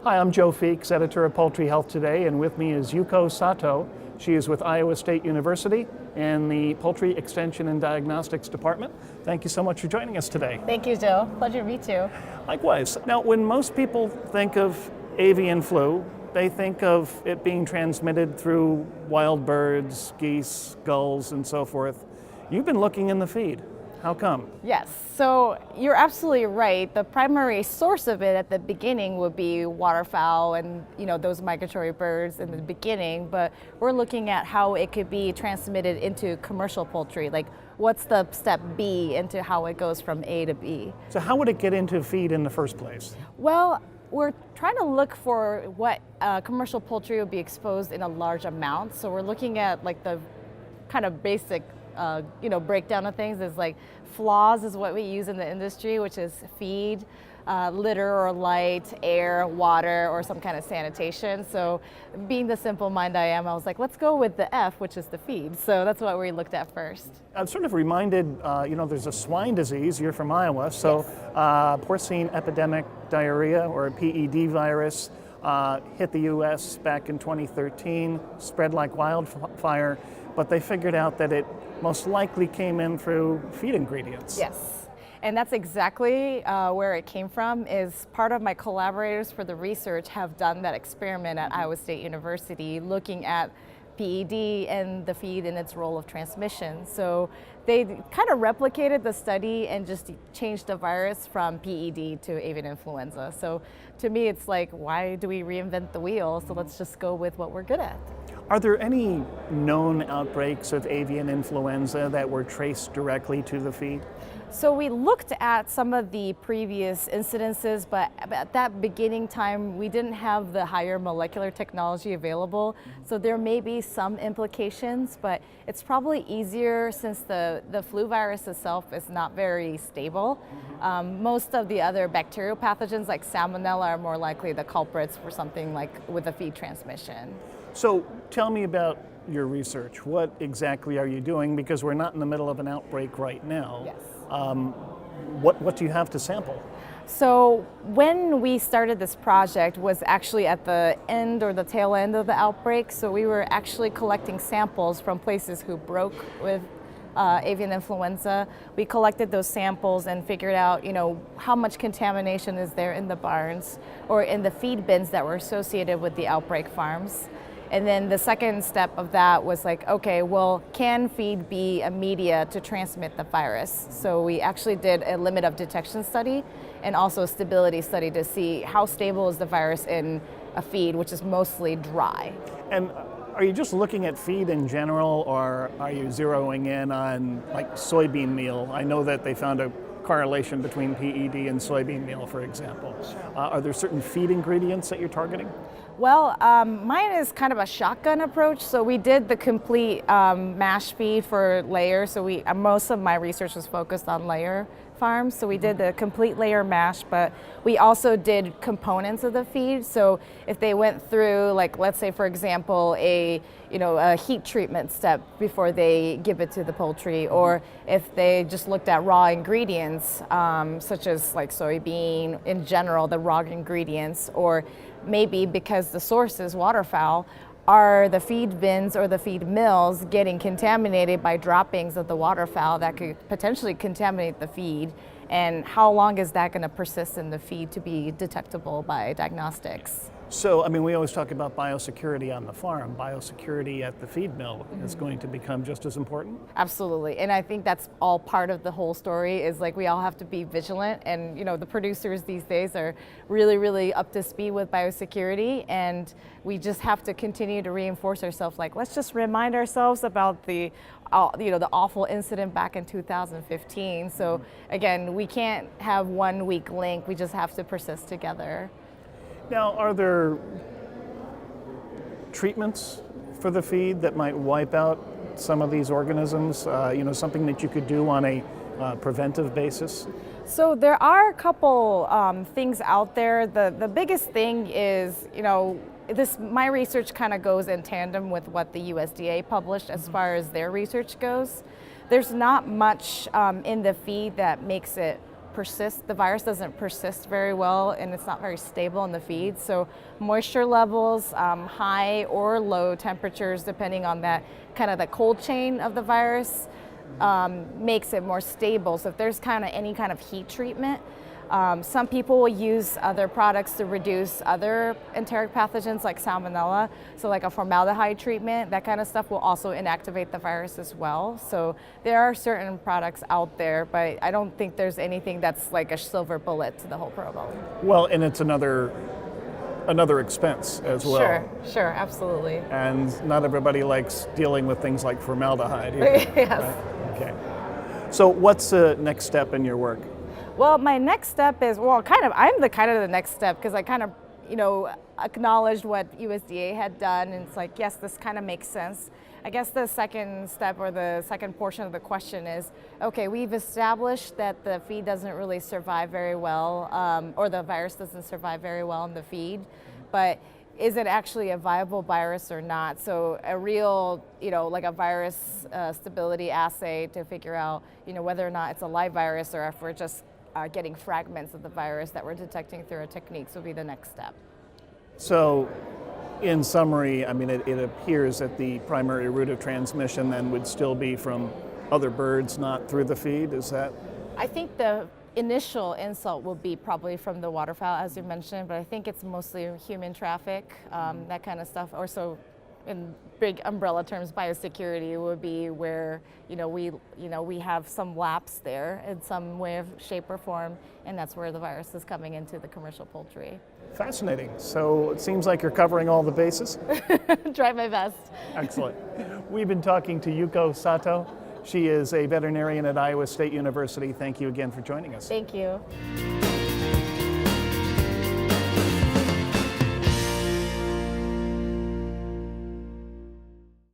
Hi, I'm Joe Feeks, editor of Poultry Health Today, and with me is Yuko Sato. She is with Iowa State University in the Poultry Extension and Diagnostics Department. Thank you so much for joining us today. Thank you, Joe. Pleasure to meet you. Likewise. Now, when most people think of avian flu, they think of it being transmitted through wild birds, geese, gulls, and so forth. You've been looking in the feed. How come? Yes, so you're absolutely right. The primary source of it at the beginning would be waterfowl and those migratory birds in the beginning, but we're looking at how it could be transmitted into commercial poultry. Like, what's the step B into how it goes from A to B? So how would it get into feed in the first place? Well, we're trying to look for what commercial poultry would be exposed in a large amount. So we're looking at like the kind of basic breakdown of things is like flaws is what we use in the industry, which is feed, litter or light, air, water, or some kind of sanitation. So being the simple mind I am, I was like, let's go with the F, which is the feed. So that's what we looked at first. I'm sort of reminded, there's a swine disease, you're from Iowa, so Yes. porcine epidemic diarrhea, or PED virus, hit the US back in 2013, spread like wildfire, but they figured out that it most likely came in through feed ingredients. Yes, and that's exactly where it came from. Is part of my collaborators for the research have done that experiment at Iowa State University looking at PED and the feed and its role of transmission. So they kind of replicated the study and just changed the virus from PED to avian influenza. So to me, it's like, why do we reinvent the wheel? So let's just go with what we're good at. Are there any known outbreaks of avian influenza that were traced directly to the feed? So we looked at some of the previous incidences, but at that beginning time, we didn't have the higher molecular technology available. So there may be some implications, but it's probably easier since the flu virus itself is not very stable. Most of the other bacterial pathogens like Salmonella are more likely the culprits for something like with a feed transmission. So tell me about your research. What exactly are you doing? Because we're not in the middle of an outbreak right now. Yes. What do you have to sample? So when we started this project was actually at the end or the tail end of the outbreak. So we were actually collecting samples from places who broke with avian influenza. We collected those samples and figured out, how much contamination is there in the barns or in the feed bins that were associated with the outbreak farms. And then the second step of that was like, okay, well, can feed be a media to transmit the virus? So we actually did a limit of detection study and also a stability study to see how stable is the virus in a feed, which is mostly dry. And are you just looking at feed in general, or are you zeroing in on like soybean meal? I know that they found a correlation between PED and soybean meal, for example. Sure. Are there certain feed ingredients that you're targeting? Well, mine is kind of a shotgun approach. So we did the complete mash feed for layers. So most of my research was focused on layer farms. So we did the complete layer mash, but we also did components of the feed. So if they went through, like, let's say, for example, a heat treatment step before they give it to the poultry, or if they just looked at raw ingredients, such as like soybean, in general, the raw ingredients, or maybe because the source is waterfowl, are the feed bins or the feed mills getting contaminated by droppings of the waterfowl that could potentially contaminate the feed? And how long is that going to persist in the feed to be detectable by diagnostics? So, we always talk about biosecurity on the farm. Biosecurity at the feed mill is going to become just as important? Absolutely, and I think that's all part of the whole story is like we all have to be vigilant, and the producers these days are really, really up to speed with biosecurity, and we just have to continue to reinforce ourselves, like let's just remind ourselves about the awful incident back in 2015. So again, we can't have one weak link, we just have to persist together. Now, are there treatments for the feed that might wipe out some of these organisms? Something that you could do on a preventive basis? So there are a couple things out there. The biggest thing is, my research kind of goes in tandem with what the USDA published as far as their research goes. There's not much in the feed that makes it persist. The virus doesn't persist very well, and it's not very stable in the feed. So moisture levels, high or low temperatures, depending on that kind of the cold chain of the virus, makes it more stable. So if there's kind of any kind of heat treatment, some people will use other products to reduce other enteric pathogens like salmonella. So like a formaldehyde treatment, that kind of stuff will also inactivate the virus as well. So there are certain products out there, but I don't think there's anything that's like a silver bullet to the whole problem. Well, and it's another expense as well. Sure, absolutely. And not everybody likes dealing with things like formaldehyde either. Yes. Right? Okay. So what's the next step in your work? Well, my next step is, I'm the next step, because I kind of, acknowledged what USDA had done, and it's like, yes, this kind of makes sense. I guess the second step, or the second portion of the question is, okay, we've established that the feed doesn't really survive very well, or the virus doesn't survive very well in the feed, but is it actually a viable virus or not? So a real, like a virus stability assay to figure out, whether or not it's a live virus, or if we're just getting fragments of the virus that we're detecting through our techniques will be the next step. So, in summary, I mean, it appears that the primary route of transmission then would still be from other birds, not through the feed. Is that? I think the initial insult will be probably from the waterfowl, as you mentioned, but I think it's mostly human traffic, that kind of stuff. Or so, in big umbrella terms, biosecurity would be where we have some lapse there in some way, of shape, or form, and that's where the virus is coming into the commercial poultry. Fascinating. So it seems like you're covering all the bases. Try my best. Excellent. We've been talking to Yuko Sato. She is a veterinarian at Iowa State University. Thank you again for joining us. Thank you.